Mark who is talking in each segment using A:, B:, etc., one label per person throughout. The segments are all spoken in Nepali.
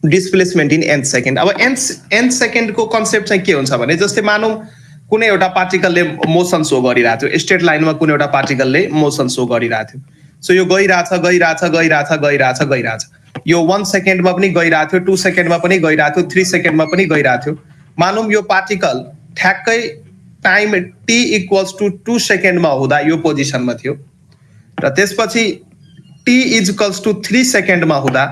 A: Displacement in nth second. अब nth सेकेन्डको कन्सेप्ट चाहिँ के हुन्छ भने जस्तै मानौँ कुनै एउटा पार्टिकलले मोसन सो गरिरहेको थियो, स्ट्रेट लाइनमा कुनै एउटा पार्टिकलले मोसन सो गरिरहेको थियो। सो यो गइरहेछ, यो 1 सेकेन्डमा पनि गइरहेको थियो, 2 सेकेन्डमा पनि गइरहेको थियो, 3 सेकेन्डमा पनि गइरहेको थियो। मानौँ यो पार्टिकल ठ्याक्कै टाइम t = 2 सेकेन्डमा हुँदा यो पोजिसनमा थियो र त्यसपछि t = 3 सेकेन्डमा हुँदा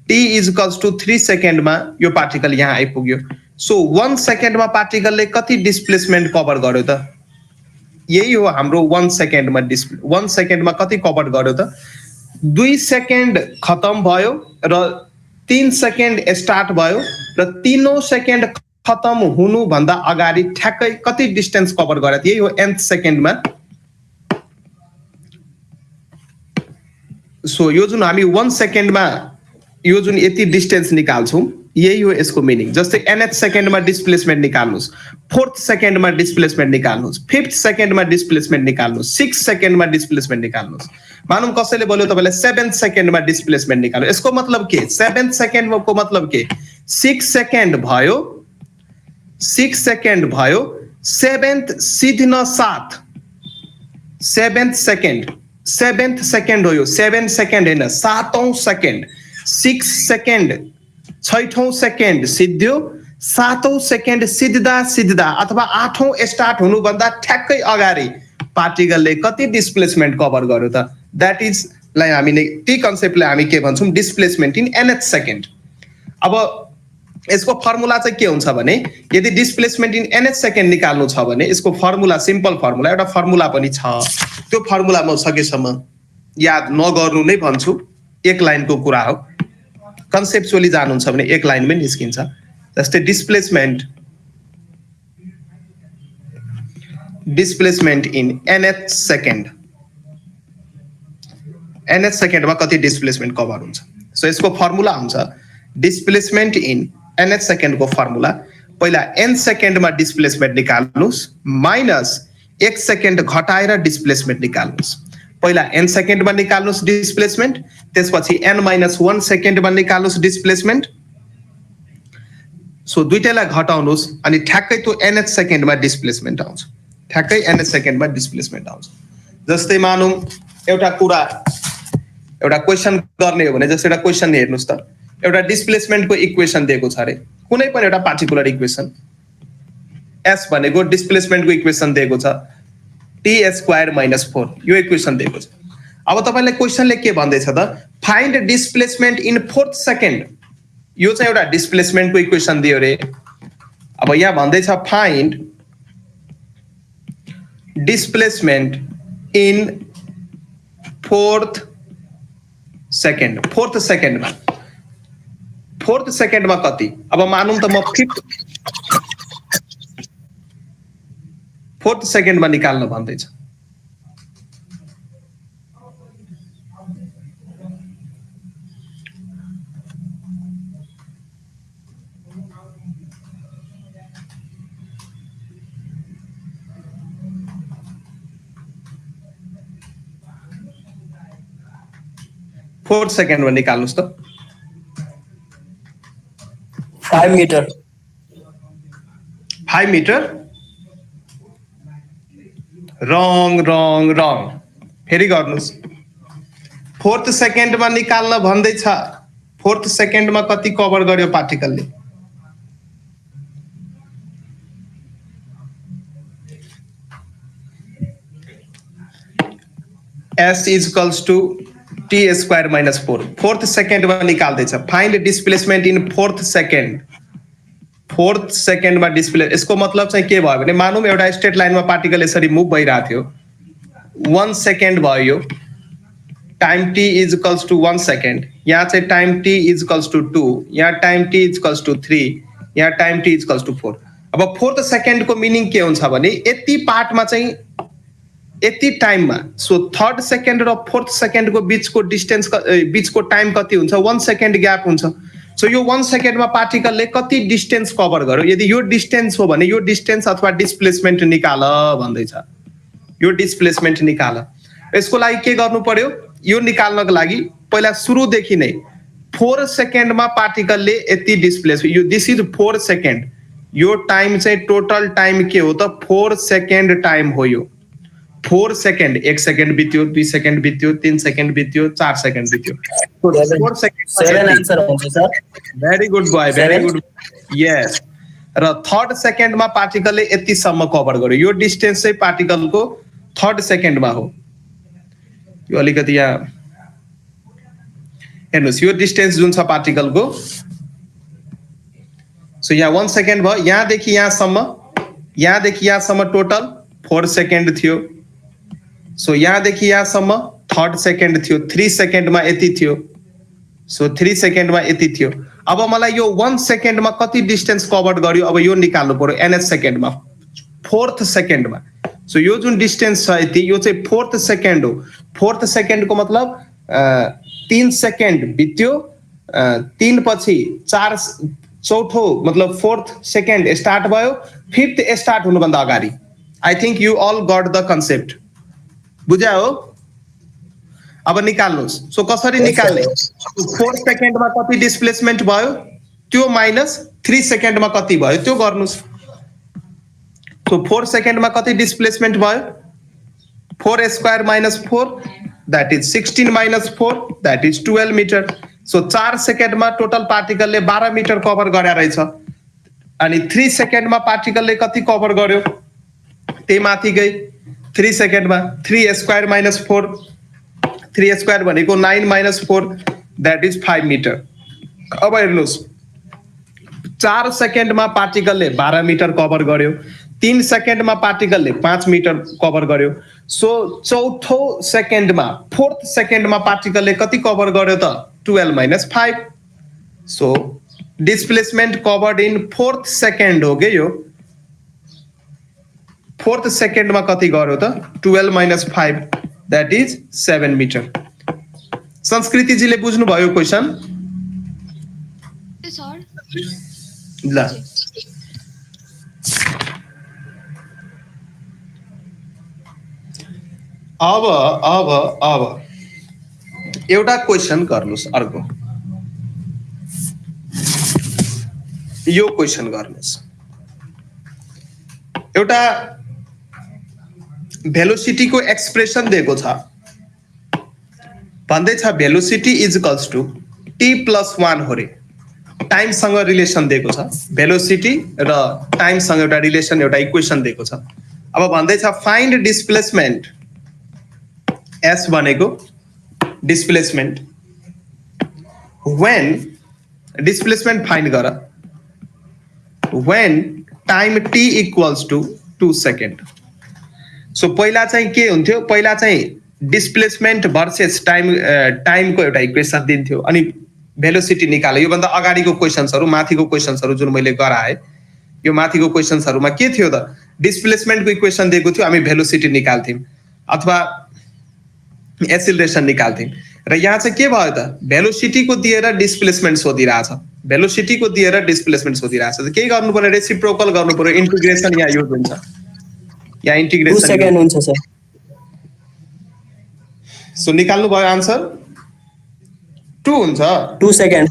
A: t = 3 सेकेन्डमा यो पार्टिकल यहाँ आइपुग्यो। सो 1 सेकेन्डमा पार्टिकलले कति डिस्प्लेसमेन्ट कभर गर्यो त? यही हो हाम्रो 1 सेकेन्डमा 1 सेकेन्डमा कति कभर गर्यो त? 2 सेकेन्ड खतम भयो र 3 सेकेन्ड स्टार्ट भयो र 3औं सेकेन्ड खतम हुनुभन्दा अगाडि ठ्याक्कै कति डिस्टेन्स कभर गर्यो? यही हो nth सेकेन्डमा। सो यो जुन हामी 1 सेकेन्डमा यो जुन यति डिस्टेन्स निकाल्छौँ यही हो यसको मिनिङ। जस्तै nth सेकेन्डमा डिस्प्लेसमेन्ट निकाल्नुस्, 4th सेकेन्डमा डिस्प्लेसमेन्ट निकाल्नुस्, 5th सेकेन्डमा डिस्प्लेसमेन्ट निकाल्नुस्, 6th सेकेन्डमा डिस्प्लेसमेन्ट निकाल्नुस्। मानौँ कसैले बोल्यो तपाईँलाई 7th सेकेन्डमा डिस्प्लेसमेन्ट निकाल्नु, यसको मतलब के? 7th सेकेन्डको मतलब के? 6 सेकेन्ड भयो, 7th सिध्न साथ 7th सेकेन्ड हो यो, 7 सेकेन्ड होइन, 7औं सेकेन्ड। 6 सेकेन्ड 6औं सेकेन्ड सिद्धियो, 7औं सेकेन्ड सिद्धा अथवा 8औं स्टार्ट हुनुभन्दा ठ्याक्कै अगाडि पार्टिकलले कति डिस्प्लेसमेन्ट कभर गर्यो त? द्याट इज लाई हामीले ती कन्सेप्टलाई हामी के भन्छौँ? Displacement in nth second. अब यसको फर्मुला चाहिँ के हुन्छ भने यदि डिस्प्लेसमेन्ट इन nth सेकेन्ड निकाल्नु छ भने यसको फर्मुला सिम्पल फर्मुला एउटा फर्मुला पनि छ। त्यो फर्मुला म सकेसम्म याद नगर्नु नै भन्छु, एक लाइनको कुरा हो। कन्सेप्चुअली जानुहुन्छ भने एक लाइनमै निस्किन्छ। जस्तै displacement in nth second, nth सेकेन्डमा कति डिस्प्लेसमेन्ट कभर हुन्छ? सो यसको फर्मुला हुन्छ डिस्प्लेसमेन्ट इन nth सेकेन्डको फर्मुला पहिला n सेकेन्डमा डिस्प्लेसमेन्ट निकाल्नुस् माइनस 1 सेकेन्ड घटाएर डिस्प्लेसमेन्ट निकाल्नुस्। पहिला n सेकेन्डमा निकाल्नुस् डिस्प्लेसमेन्ट, त्यसपछि n-1 सेकेन्डमा निकाल्नुस् डिस्प्लेसमेन्ट। सो दुईटैलाई घटाउनुस् अनि ठ्याक्कै त्यो nth सेकेन्डमा डिस्प्लेसमेन्ट आउँछ, ठ्याक्कै nth सेकेन्डमा डिस्प्लेसमेन्ट आउँछ। जस्तै मानौँ एउटा क्वेसन गर्ने हो भने जस्तै एउटा क्वेसन हेर्नुस् त, एउटा डिस्प्लेसमेन्टको इक्वेसन दिएको छ अरे, कुनै पनि एउटा पार्टिकुलर इक्वेसन s भनेको डिस्प्लेसमेन्टको इक्वेसन दिएको छ t² - 4 यो इक्वेसन दिएको छ। अब तपाईलाई क्वेसनले के भन्दैछ त? Find displacement in 4th second. यो चाहिँ एउटा डिस्प्लेसमेन्टको इक्वेसन दियो रे। अब यहाँ भन्दैछ find displacement in 4th second. 4th सेकेन्डमा कति? अब मानौँ त म 4th सेकेन्डमा निकाल्न भन्दैछ। फोर्थ सेकेन्डमा निकाल्नुस् त।
B: 5 मिटर।
A: 5 मिटर? रङ। फेरि गर्नुस्। 4th सेकेन्डमा निकाल्न भन्दैछ। 4th सेकेन्डमा कति कभर गर्यो पार्टिकलले? S is equals to t² - 4. 4th सेकेन्डमा निकाल्दैछ। Find displacement in 4th second. 4th सेकेन्डमा डिस्प्ले, यसको मतलब चाहिँ के भयो भने मानौँ एउटा स्ट्रेट लाइनमा पार्टिकल यसरी मुभ भइरहेको थियो, 1 सेकेन्ड भयो, time t is equals to 1 second, यहाँ चाहिँ time t is equals to 2, यहाँ time t is equals to 3, यहाँ time t is equals to 4। अब 4th सेकेन्डको मिनिङ के हुन्छ भने यति पार्टमा चाहिँ यति टाइममा, सो 3rd सेकेन्ड र 4th सेकेन्डको बिचको डिस्टेन्स, बिचको टाइम कति हुन्छ? 1 सेकेन्ड ग्याप हुन्छ। सो यो 1 सेकेन्डमा पार्टिकलले कति डिस्टेन्स कभर गर्यो? यदि यो डिस्टेन्स हो भने यो डिस्टेन्स अथवा डिस्प्लेसमेन्ट निकाल भन्दैछ। यो डिस्प्लेसमेन्ट निकाल। यसको लागि के गर्नु पर्यो? यो निकाल्नको लागि पहिला सुरुदेखि नै 4 सेकेन्डमा पार्टिकलले यति डिस्प्लेस यो दिस इज 4 सेकेन्ड यो टाइम चाहिँ टोटल टाइम के हो त 4 सेकेन्ड टाइम हो यो 4 सेकेन्ड 1 सेकेन्ड बित्यो 2 सेकेन्ड बित्यो 3 सेकेन्ड बित्यो 4 सेकेन्ड बित्यो 4
B: सेभेन आन्सर हुन्छ sir
A: very good boy very good yes र थर्ड सेकेन्डमा पार्टिकलले यतिसम्म कभर गर्यो यो डिस्टेन्स चाहिँ पार्टिकलको थर्ड सेकेन्डमा हो यो अलिकति यहाँ हेर्नुहोस् यो डिस्टेन्स जुन छ पार्टिकलको सो यहाँ 1 सेकेन्ड भयो यहाँदेखि यहाँसम्म टोटल 4 सेकेन्ड थियो सो यहाँदेखि यहाँसम्म थर्ड सेकेन्ड थियो 3 सेकेन्डमा यति थियो सो 3 सेकेन्डमा यति थियो अब मलाई यो 1 सेकेन्डमा कति डिस्टेन्स कभर गर्यो अब यो निकाल्नु पर्यो एनएच सेकेन्डमा फोर्थ सेकेन्डमा सो यो जुन डिस्टेन्स छ यति यो चाहिँ फोर्थ सेकेन्ड हो फोर्थ सेकेन्डको मतलब 3 सेकेन्ड बित्यो 3 पछि 4 चौथो मतलब फोर्थ सेकेन्ड स्टार्ट भयो फिफ्थ स्टार्ट हुनुभन्दा अगाडि I think you all got the concept बुझ्या हो अब निकाल्नुहोस् सो कसरी निकाल्ने 4 सेकेन्डमा कति डिस्प्लेसमेन्ट भयो त्यो माइनस 3 सेकेन्डमा कति भयो त्यो गर्नुस् सो 4 सेकेन्डमा कति डिस्प्लेसमेन्ट भयो 4 square minus 4 that is 16 minus 4 that is 12 meter so 4 सेकेन्डमा टोटल पार्टिकलले 12 मिटर कभर गरे रहेछ अनि 3 सेकेन्डमा पार्टिकलले कति कभर गर्यो त्यही माथि गई 3 सेकेन्डमा 3 स्क्वायर माइनस 4 3 स्क्वायर भनेको 9 minus 4 that is 5 मिटर अब हेर्नुस् 4 सेकेन्डमा पार्टिकलले 12 मिटर कभर गर्यो 3 सेकेन्डमा पार्टिकलले 5 मिटर कभर गर्यो सो चौथो सेकेन्डमा फोर्थ सेकेन्डमा पार्टिकलले कति कभर गर्यो त 12 minus 5 so displacement covered in fourth second हो के यो फोर्थ सेकेन्डमा कति गर्यो त 12 minus 5 that is 7 मिटर संस्कृतिजीले बुझ्नु भयो क्वेशन ल अब एउटा क्वेशन गर्नुस् अर्को यो क्वेशन गर्नुस् एउटा भेलोसिटीको एक्सप्रेसन दिएको छ भन्दै छ velocity is equals to t+1 हो रे टाइमसँग रिलेसन दिएको छ भेलोसिटी र टाइमसँग एउटा रिलेसन एउटा इक्वेसन दिएको छ अब भन्दै छ फाइन्ड डिस्प्लेसमेन्ट S भनेको डिस्प्लेसमेन्ट when डिस्प्लेसमेन्ट फाइन्ड गर when time t equals to 2 second so पहिला चाहिँ के हुन्थ्यो पहिला चाहिँ डिस्प्लेसमेन्ट भर्सेस टाइमको एउटा इक्वेसन दिन्थ्यो अनि भेलोसिटी निकाल्यो योभन्दा अगाडिको क्वेसन्सहरू माथिको क्वेसन्सहरू जुन मैले गराएँ यो माथिको क्वेसन्सहरूमा के थियो त डिस्प्लेसमेन्टको इक्वेसन दिएको थियो हामी भेलोसिटी निकाल्थ्यौँ अथवा एक्सिलरेसन निकाल्थ्यौँ र यहाँ चाहिँ के भयो त भेलोसिटीको दिएर डिस्प्लेसमेन्ट सोधिरहेछ भेलोसिटीको दिएर डिस्प्लेसमेन्ट सोधिरहेछ त के गर्नु पर्यो रेसिप्रोकल गर्नु पर्यो इन्टिग्रेसन यहाँ युज हुन्छ यहाँ इन्टिग्रेसन
B: 2 सेकेन्ड हुन्छ सर
A: सो निकाल्नु भयो आन्सर 2 हुन्छ
B: 2 सेकेन्ड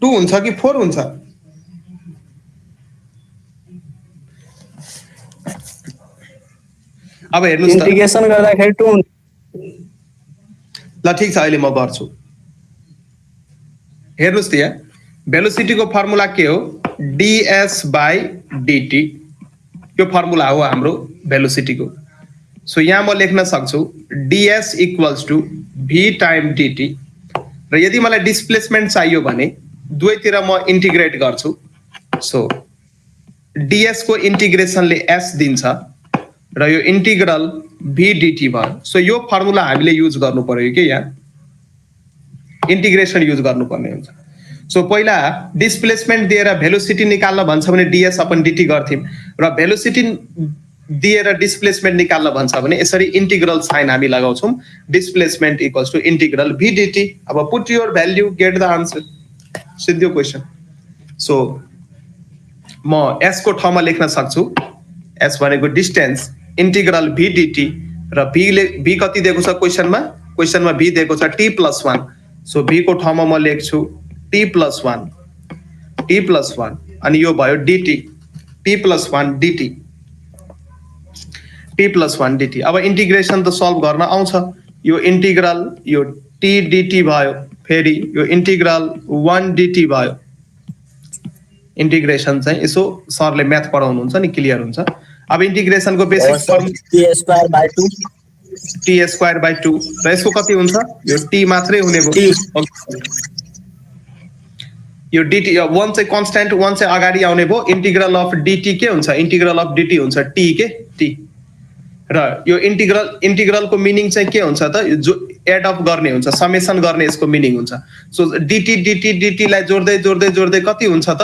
A: 2 हुन्छ कि 4 हुन्छ अब हेर्नुस् त
B: इन्टिग्रेसन गर्दाखेरि 2
A: ल ठीक छ अहिले म गर्छु हेर्नुस् त यहाँ भेलोसिटीको फर्मुला के हो ds/dt यो फर्मुला हो हाम्रो भेलोसिटीको सो यहाँ म लेख्न सक्छु ds = v टाइम dt र यदि मलाई डिस्प्लेसमेन्ट चाहियो भने दुवैतिर म इन्टिग्रेट गर्छु सो ds को इन्टिग्रेसनले s दिन्छ र यो इन्टिग्रल v dt भयो सो यो फर्मुला हामीले युज गर्नु पर्यो के यहाँ इन्टिग्रेसन युज गर्नुपर्ने हुन्छ सो पहिला डिस्प्लेसमेन्ट दिएर भेलोसिटी निकाल्न भन्छ भने ds/dt गर्थ्यौं र भेलोसिटी दिएर डिस्प्लेसमेन्ट निकाल्न भन्छ भने यसरी इन्टिग्रल साइन हामी लगाउँछौं displacement equals to integral v dt अब put your value get the answer सिद्धो क्वेशन सो म s को ठाउँमा लेख्न सक्छु s भनेको डिस्टेन्स इन्टिग्रल v dt र v कति दिएको छ क्वेशनमा v दिएको छ t+1 सो b को ठाउँमा म लेख्छु t + 1 t + 1 अनि यो भयो dt t + 1 dt t + 1 dt। अब इन्टिग्रेसन त सल्भ गर्न आउँछ। यो इन्टिग्रल यो t dt भयो, फेरि यो इन्टिग्रल 1 dt भयो। इन्टिग्रेसन चाहिँ यसो सरले म्याथ पढाउनुहुन्छ नि क्लियर हुन्छ। अब इन्टिग्रेसनको बेसिक फर्मुला
B: t²/2
A: t²/2 र यसको कति हुन्छ? यो t मात्रै हुने
B: t
A: भयो। यो dt 1 चाहिँ कन्स्ट्यान्ट, 1 चाहिँ अगाडि आउने भयो। इन्टिग्रल अफ dt के हुन्छ? इन्टिग्रल अफ dt हुन्छ t के t। र यो इन्टिग्रलको मिनिङ चाहिँ के हुन्छ त? जो एड अप गर्ने हुन्छ, समेसन गर्ने यसको मिनिङ हुन्छ। सो dt लाई जोड्दै कति हुन्छ त?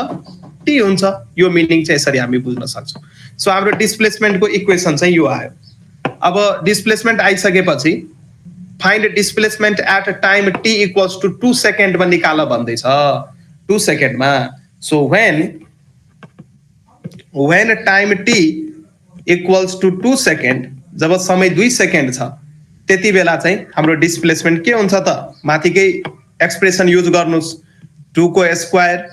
A: t हुन्छ। यो मिनिङ चाहिँ यसरी हामी बुझ्न सक्छौँ। सो हाम्रो डिस्प्लेसमेन्टको इक्वेसन चाहिँ यो आयो। अब डिस्प्लेसमेन्ट आइसकेपछि find displacement at time t = 2 सेकेन्डमा निकाल भन्दैछ। 2 सेकेन्डमा। So when time t = 2 second, जब समय 2 सेकेन्ड छ त्यति बेला चाहिँ हाम्रो डिस्प्लेसमेन्ट के हुन्छ त? माथिकै एक्सप्रेसन युज गर्नुस्। 2 को स्क्वायर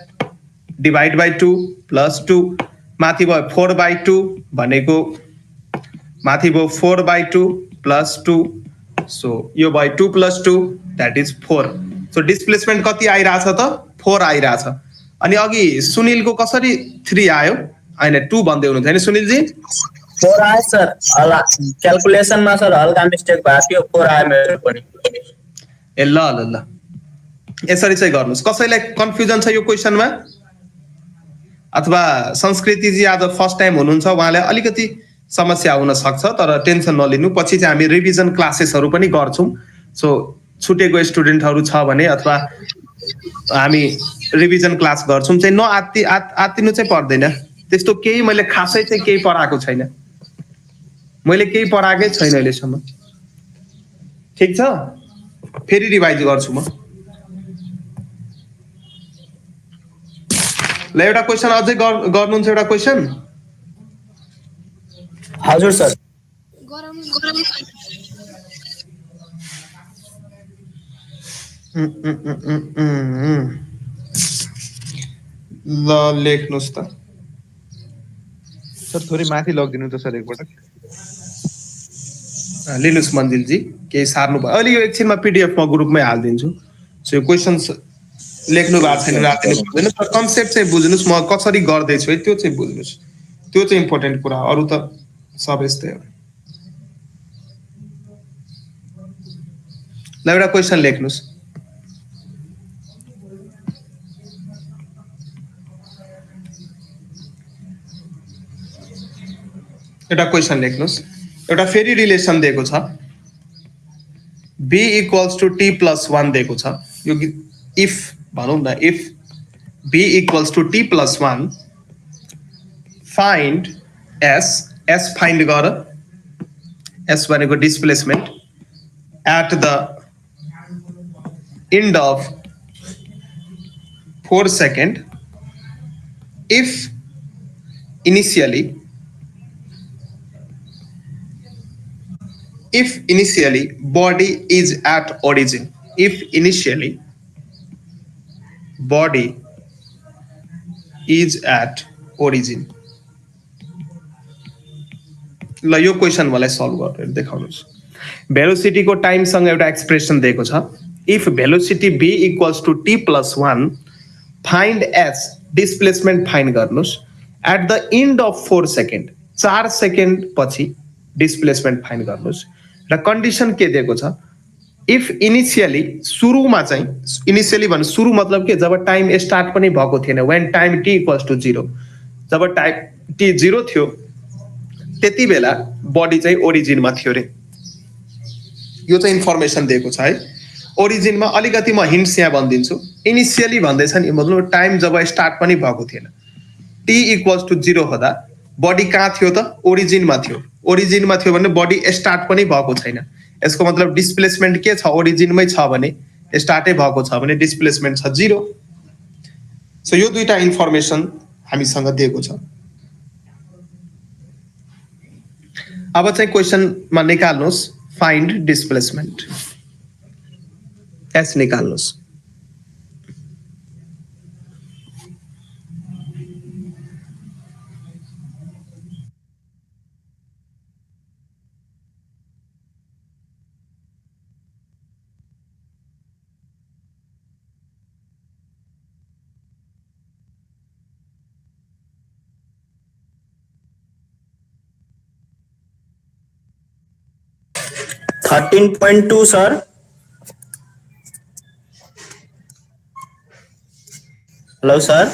A: डिभाइड बाइ 2 प्लस 2 माथि भयो 4/2 भनेको माथि भयो 4/2 प्लस 2। सो यो भयो 2 + 2 द्याट इज 4। सो डिस्प्लेसमेन्ट कति आइरहेछ त? 4 आइरहेछ। अनि अघि सुनिलको कसरी 3 आयो? होइन 2 भन्दै हुनुहुन्छ होइन सुनिलजी?
B: 4 आयो सर। क्याल्कुलेसनमा सर हल्का मिस्टेक भएको थियो, 4 आयो मेरो पनि।
A: ए ल ल ल यसरी चाहिँ गर्नुहोस्। कसैलाई कन्फ्युजन छ यो क्वेसनमा? अथवा संस्कृतिजी आज फर्स्ट टाइम हुनुहुन्छ, उहाँलाई अलिकति समस्या हुन सक्छ, तर टेन्सन नलिनु। पछि चाहिँ हामी रिभिजन क्लासेसहरू पनि गर्छौँ। सो छुटेको स्टुडेन्टहरू छ भने अथवा हामी रिभिजन क्लास गर्छौँ चाहिँ आत्तिनु चाहिँ पर्दैन। त्यस्तो केही मैले खासै चाहिँ केही पढाएको छैन। मैले केही पढाएकै छैन अहिलेसम्म। ठिक छ? फेरि रिभाइज गर्छु म। ल एउटा क्वेसन अझै गर्नुहुन्छ? एउटा क्वेसन?
B: हजुर सर।
A: ल लेख्नुहोस् त।
C: सर थोरै माथि लगिदिनु त सर एकपटक।
A: लिनुहोस् मन्दिरजी, केही सार्नु भयो। अहिले यो एकछिनमा पिडिएफ म ग्रुपमै हालिदिन्छु। सो यो क्वेसन्स लेख्नु भएको छैन, रातिले बुझ्दैन, तर कन्सेप्ट चाहिँ बुझ्नुहोस्। म कसरी गर्दैछु है त्यो चाहिँ बुझ्नुहोस्। त्यो चाहिँ इम्पोर्टेन्ट कुरा। अरू त सब यस्तै हो। ल एउटा क्वेसन लेख्नुहोस्। एउटा क्वेसन लेख्नुहोस्। एउटा फेरि रिलेसन दिएको छ, b = t + 1 दिएको छ। यो इफ भनौँ न, if b = t + 1 find s find गर। s भनेको displacement at the end of 4 second if initially body is at origin, if initially body is at origin. ल यो क्वेसन मलाई सल्भ गरेर देखाउनुहोस्। भेलोसिटी को टाइम सँग एउटा एक्सप्रेसन दिएको छ। If velocity b = t + 1 find s displacement find गर्नुहोस् at the end of 4 second, 4 second पछि डिस्प्लेसमेन्ट फाइन्ड गर्नुहोस्। र कन्डिसन के दिएको छ? इफ इनिशियली, सुरुमा चाहिँ, इनिशियली भन्नु सुरु मतलब के? जब टाइम स्टार्ट पनि भएको थिएन, व्हेन टाइम t = 0, जब टाइम t 0 थियो त्यति बेला बडी चाहिँ ओरिजिनमा थियो रे। यो चाहिँ इन्फर्मेसन दिएको छ है। ओरिजिनमा अलिकति म हिन्ट्स यहाँ भनिदिन्छु। इनिशियली भन्दैछ नि, मतलब टाइम जब स्टार्ट पनि भएको थिएन, t = 0 हुँदा बडी कहाँ थियो त? ओरिजिनमा थियो। ओरिजिनमा थियो भने बडी स्टार्ट पनि भएको छैन। यसको मतलब डिस्प्लेसमेन्ट के छ? ओरिजिनमै छ भने, स्टार्टै भएको छ भने डिस्प्लेसमेन्ट छ 0। सो यो दुईटा इन्फर्मेसन हामीसँग दिएको छ। अब चाहिँ क्वेसनमा निकाल्नुहोस् फाइन्ड डिस्प्लेसमेन्ट। एस निकाल्नुस्।
B: $13.2 sir. Hello sir.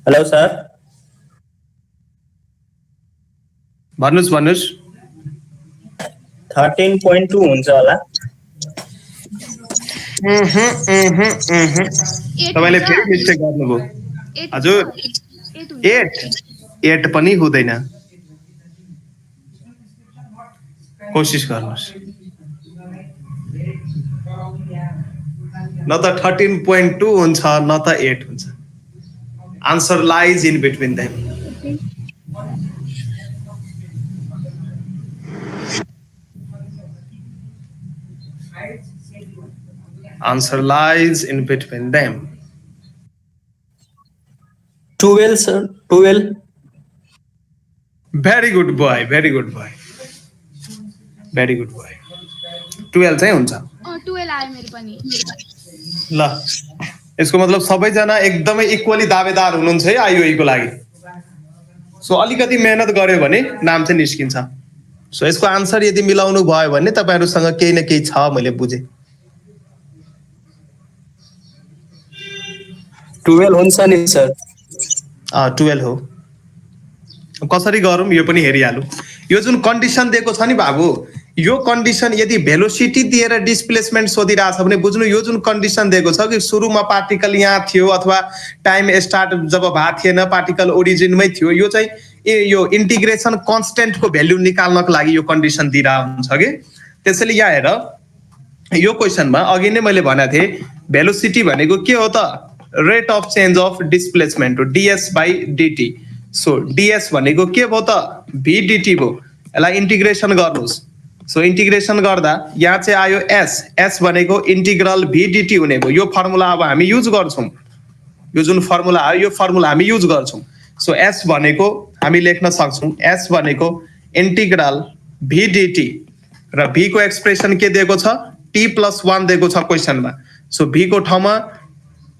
B: Hello sir.
A: भन्नुस्
B: 13.2 हुन्छ होला।
A: तपाईले फेरि मिस्टेक गर्नुभयो। हजुर 8 पनि हुँदैन। कोशिश गर्नुस्। न त 13.2 हुन्छ न त 8 हुन्छ। Answer lies in between them. Answer lies in between them.
B: 12 sir, 12।
A: Very good boy, very good boy. Very good boy. 12 चाहिँ हुन्छ।
D: 12 आयो मेरो पनि।
A: ल यसको मतलब सबैजना एकदमै इक्वली दावेदार हुनुहुन्छ है आइओई को लागि। सो अलिकति मेहनत गर्यो भने नाम चाहिँ निस्किन्छ। सो यसको आन्सर यदि मिलाउनु भयो भने तपाईहरुसँग केही न केही छ मैले बुझे।
B: 12 हुन्छ नि सर।
A: 12 हो। कसरी गरौँ यो पनि हेरिहालौँ। यो जुन कन्डिसन दिएको छ नि बाबु, यो कन्डिसन यदि भेलोसिटी दिएर डिस्प्लेसमेन्ट सोधिरहेछ भने बुझ्नु यो जुन कन्डिसन दिएको छ कि सुरुमा पार्टिकल यहाँ थियो अथवा टाइम स्टार्ट जब भएको थिएन पार्टिकल ओरिजिनमै थियो, यो चाहिँ यो इन्टिग्रेसन कन्स्टेन्टको भ्यालु निकाल्नको लागि यो कन्डिसन दिइरहेको हुन्छ कि। त्यसैले यहाँ हेर यो क्वेसनमा अघि नै मैले भनेको थिएँ भेलोसिटी भनेको के हो त? Rate of change of displacement हो, ds by dt। So ds भनेको के भयो त? v dt भयो। यसलाई इन्टिग्रेसन गर्नुस्। सो इन्टिग्रेसन गर्दा यहाँ चाहिँ आयो s भनेको इन्टिग्रल v dt हुने भयो। यो फर्मुला अब हामी युज गर्छौँ। यो जुन फर्मुला आयो यो फर्मुला हामी युज गर्छौँ। सो s भनेको हामी लेख्न सक्छौँ, s भनेको इन्टिग्रल v dt र v को एक्सप्रेसन के दिएको छ? t+1 दिएको छ क्वेसनमा। सो v को ठाउँमा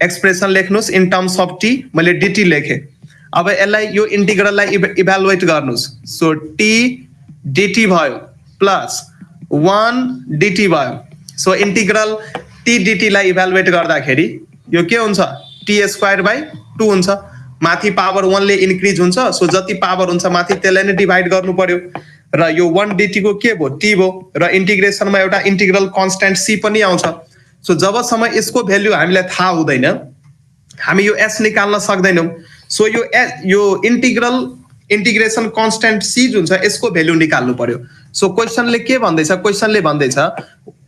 A: एक्सप्रेसन लेख्नुस् इन टर्म्स अफ t, मैले dt लेखेँ। अब यसलाई यो इन्टिग्रललाई इभ्यालुएट गर्नुस्। सो t dt भयो प्लस 1 dt भयो। सो इन्टिग्रल t dt लाई इभ्यालुएट गर्दाखेरि यो के हुन्छ? t²/2 हुन्छ। माथि पावर 1 ले इन्क्रिज हुन्छ। सो जति पावर हुन्छ माथि त्यसलाई नै डिभाइड गर्नु पर्यो र यो 1 dt को के भयो? t भयो र इन्टिग्रेसनमा एउटा इन्टिग्रल कन्स्टेन्ट c पनि आउँछ। सो जबसम्म यसको भ्यालु हामीलाई थाहा हुँदैन हामी यो s निकाल्न सक्दैनौँ। सो यो इन्टिग्रेसन कन्स्टेन्ट c जुन छ यसको भ्यालु निकाल्नु पर्यो। सो क्वेसनले के भन्दैछ? क्वेसनले भन्दैछ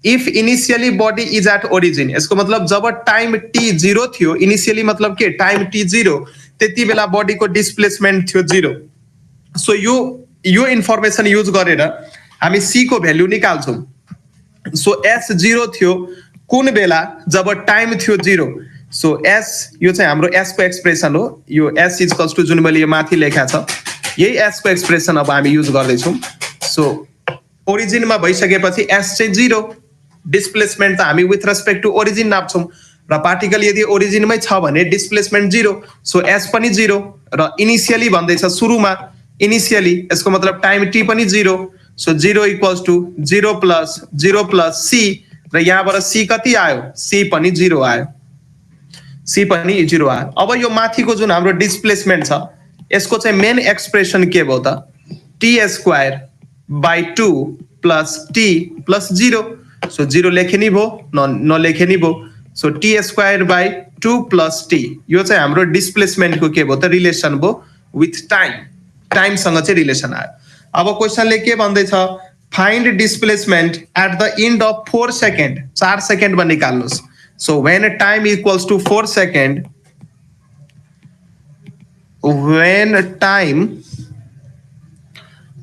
A: if initially body is at origin. यसको मतलब जब टाइम t 0 थियो, इनिशियली मतलब के? टाइम t 0, त्यति बेला बडीको डिस्प्लेसमेन्ट थियो 0। सो यो इन्फर्मेसन युज गरेर हामी c को भ्यालु निकाल्छौँ। सो s 0 थियो कुन बेला? जब टाइम थियो 0। सो s यो चाहिँ हाम्रो s को एक्सप्रेसन हो। यो s इक्वल्स टु जुन मैले यो माथि लेखा छ यही s को एक्सप्रेसन अब हामी युज गर्दैछौँ। सो ओरिजिनमा भइसकेपछि s चाहिँ 0, डिस्प्लेसमेन्ट त हामी विथ रेस्पेक्ट टु ओरिजिन नाप्छौँ र पार्टिकल यदि ओरिजिनमै छ भने डिस्प्लेसमेन्ट 0। सो s पनि 0 र इनिशियली भन्दैछ सुरुमा इनिशियली यसको मतलब टाइम टी पनि 0 so 0 equals to 0 plus C र यहाँबाट सी कति आयो सी पनि 0 आयो सी पनि 0 आयो अब यो माथिको जुन हाम्रो डिस्प्लेसमेन्ट छ यसको चाहिँ मेन एक्सप्रेसन के भयो त T square by 2 plus T plus 0 so 0 लेखे नि भयो नलेखे नि भयो so T square by 2 plus T यो चाहिँ हाम्रो डिस्प्लेसमेन्टको के भयो त रिलेसन भयो विथ टाइमसँग चाहिँ रिलेसन आयो अब क्वेसनले के भन्दैछ find displacement at the end of 4 second 4 सेकेन्डमा निकाल्नुहोस् so when time equals to 4 second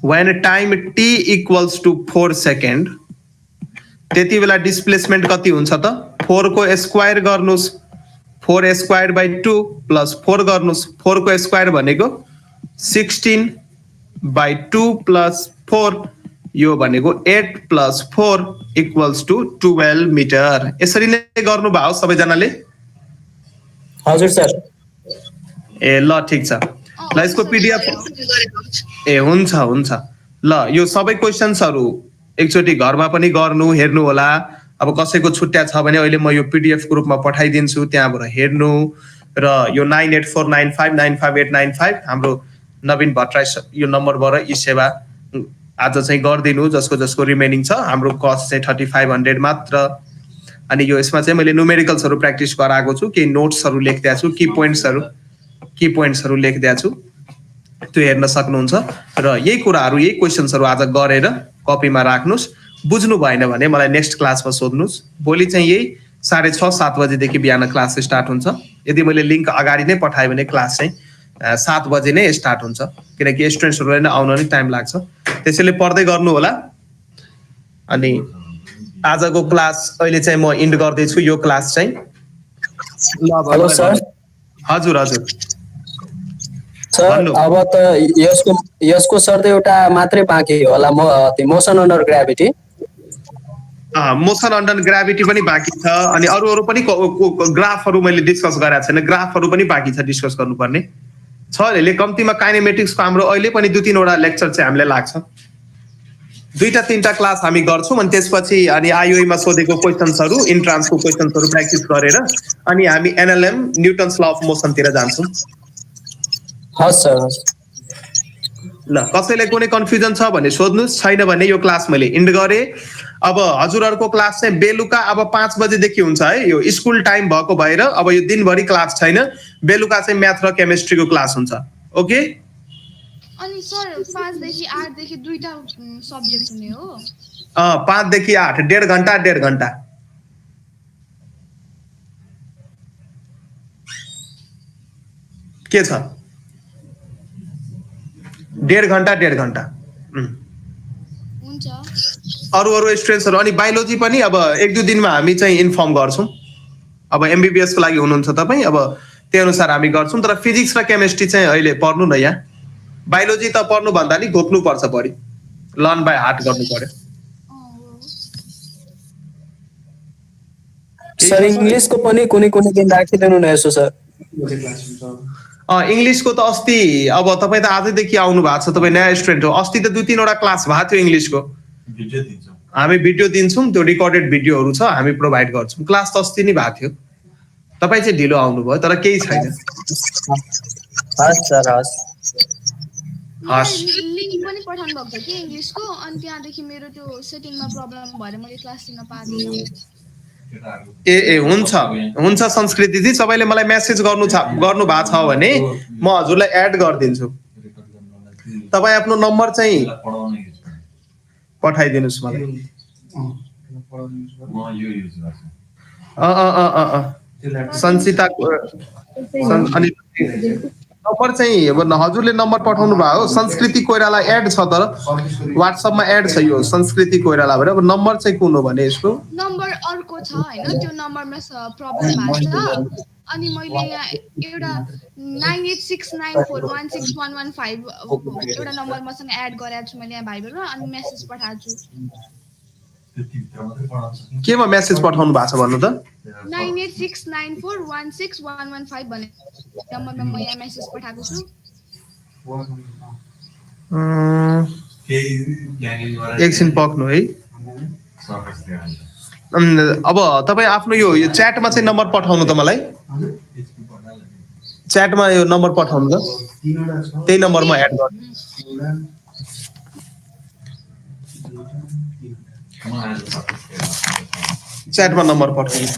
A: when time t equals to 4 second त्यति बेला डिस्प्लेसमेन्ट कति हुन्छ त 4 को स्क्वायर गर्नुस् 4 स्क्वायर बाई 2 प्लस 4 गर्नुस् 4 को स्क्वायर भनेको 16 बाई 2 प्लस 4 यो भनेको 8 प्लस 4 इक्वल्स टु 12 मिटर यसरी नै गर्नुभयो सबैजनाले
B: हजुर सर
A: ए ल ठिक छ ल यसको पीडीएफ ए हुन्छ ल यो सबै क्वेशन्सहरु एकचोटी घरमा पनि गर्नु हेर्नु होला अब कसैको छुट्या छ भने अहिले म यो पीडीएफ ग्रुपमा पठाइदिन्छु त्यहाँबाट हेर्नु र यो 9849595895 हाम्रो नवीन भट्टराई यो नम्बरबाट ई सेवा आज चाहिँ गर्दिनु जसको रिमेनिङ छ हाम्रो कस्ट चाहिँ 3500 मात्र अनि यो यसमा चाहिँ मैले न्यूमेरिकल्सहरु प्र्याक्टिस गराएको छु केही नोट्सहरु लेख्दै छु की पोइन्ट्सहरु लेख्दै छु त्यो हेर्न सक्नुहुन्छ र यही कुराहरु यही क्वेशन्सहरु आज गरेर कपीमा राख्नुस् बुझ्नु भएन भने मलाई नेक्स्ट क्लासमा सोध्नुस् भोलि चाहिँ यही 6:30-7 बजेदेखि बिहान क्लास स्टार्ट हुन्छ यदि मैले लिंक अगाडि नै पठाए भने क्लास चाहिँ 7 बजे नै स्टार्ट हुन्छ किनकि स्टुडेन्ट्सहरुलाई नै आउन नि टाइम लाग्छ त्यसैले पढ्दै गर्नु होला अनि आजको क्लास अहिले चाहिँ म इन्ड गर्दै छु यो क्लास चाहिँ
B: हेलो सर
A: हजुर
B: सर अब त यसको सर त एउटा मात्रै बाँकी होला motion under gravity
A: motion under gravity पनि बाँकी छ अनि अरू पनि ग्राफहरु मैले डिस्कस गरेको छैन ग्राफहरु पनि बाँकी छ डिस्कस गर्नुपर्ने छ अहिले कम्तिमा काइनेमेटिक्सको हाम्रो अहिले पनि 2-3 वटा लेक्चर चाहिँ हामीलाई लाग्छ 2-3टा क्लास हामी गर्छौं अनि त्यसपछि अनि आईओई मा सोधेको क्वेशन्सहरु इन्ट्रान्सको क्वेशन्सहरु प्र्याक्टिस गरेर अनि हामी NLM Newton's law of motion तिर जान्छौं
B: हस् सर
A: ल कसैलाई कुनै कन्फ्युजन छ भने सोध्नुस् छैन भने यो क्लास मैले इन्ड गरे अब हजुरहरुको क्लास चाहिँ बेलुका अब 5 बजे देखि हुन्छ है यो स्कुल टाइम भएको भएर अब यो दिनभरि क्लास छैन बेलुका चाहिँ म्याथ र केमिस्ट्रीको क्लास हुन्छ ओके
D: अनि सर 5 देखि 8 देखि दुईटा सब्जेक्ट हुने हो
A: 5 देखि 8 1.5 घण्टा के छ 1.5 घण्टा
D: हुन्छ
A: अरू स्टुडेन्ट्सहरु अनि बायोलोजी पनि अब 1-2 दिनमा हामी चाहिँ इन्फर्म गर्छौं अब एमबीबीएस को लागि हुनुहुन्छ तपाई अब त्यही अनुसार हामी गर्छौं तर फिजिक्स र केमिस्ट्री चाहिँ अहिले पढ्नु न यहाँ बायोलोजी त पढ्नु भन्दा नि घोक्नु पर्छ बढी लर्न बाइ हार्ट गर्नु पर्यो
B: सर इंग्लिश को पनि कुनै दिन राखिदिनु न यसो सर
A: इंग्लिश को त अस्ति अब तपाई त आजैदेखि आउनु भएको छ तपाई नयाँ स्टुडेन्ट हो अस्ति त 2-3 वटा क्लास भएको थियो इंग्लिश को हामी भिडियो दिन्छौं त्यो रेकर्डेड भिडियोहरु छ हामी प्रोवाइड गर्छौं क्लास त अस्ति नै भएको थियो तपाई चाहिँ ढिलो आउनु भयो तर केही छैन
B: हस् सर हस्
D: लिंक पनि पठाउनु भएको थियो कि इंग्लिशको अनि त्यहाँदेखि मेरो त्यो सेटिङमा प्रब्लम भएर मैले क्लास लिन पाएन
A: ए हुन्छ संस्कृति जी सबैले मलाई मेसेज गर्नु भएको छ भने म हजुरलाई एड गर्दिन्छु तपाई आफ्नो नम्बर चाहिँ पठाइदिनुस् मलाई संसिता अनि नम्बर चाहिँ हजुरले नम्बर पठाउनु भयो संस्कृति कोइराला एड छ तर व्हाट्सएपमा एड छ यो संस्कृति कोइराला भनेर अब नम्बर चाहिँ कुन हो भने यसको
D: नम्बर अर्को छ हैन त्यो नम्बरमा प्रब्लम भएको छ अनि मैले यहाँ एउटा 9869416115 एउटा नम्बर मसँग एड गरेको छु मैले यहाँ भाइबरमा अनि मेसेज पठाएको छु
A: केमा मेसेज पठाउनु भएको छ भन्नु त
D: 9869416115 भन्ने नम्बरमा म यहाँ मेसेज पठाएको छु
A: एकछिन पक्नु है। अब तपाईँ आफ्नो यो च्याटमा चाहिँ नम्बर पठाउनु त मलाई, च्याटमा यो नम्बर पठाउनु त, त्यही नम्बरमा एड गर्नु। च्याटमा नम्बर पठाउनु।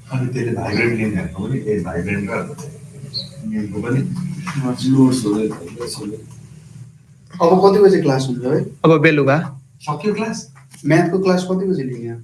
E: अनि त्यसले भाइब्रेन्ट लिनेहरूको पनि त्यही भाइब्रेन्ट र गेमको पनि लोड्स हुँदै।
F: अब कति बजे क्लास हुन्छ है?
A: अब बेलुका
E: सक्यो क्लास।
F: म्याथको क्लास कति बजे लिने?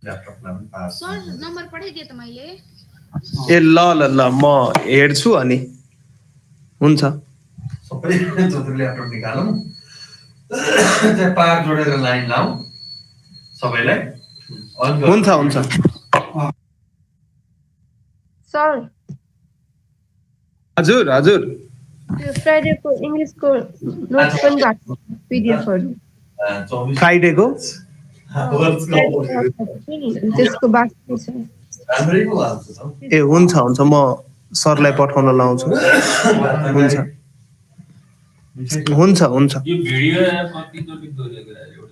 D: सर नम्बर पठाइदिए त मैले।
A: ए ल ल ल म हेर्छु अनि हुन्छ।
E: सबै जति ल्यापटप निकालौँ, त्यहाँ पार जोडेर लाइन लाउँ सबैलाई।
A: हुन्छ हुन्छ।
G: सर
A: हजुर हजुर
G: त्यो फ्राइडेको इङ्ग्लिसको नोट्स पनि भएको पिडिएफहरू
A: फ्राइडेको
G: त्यसको बाँकी छ।
A: ए हुन्छ हुन्छ, म सरलाई पठाउन लाउँछु। हुन्छ हुन्छ हुन्छ।
H: यो भिडियो कतिचोटि दोहोऱ्याएको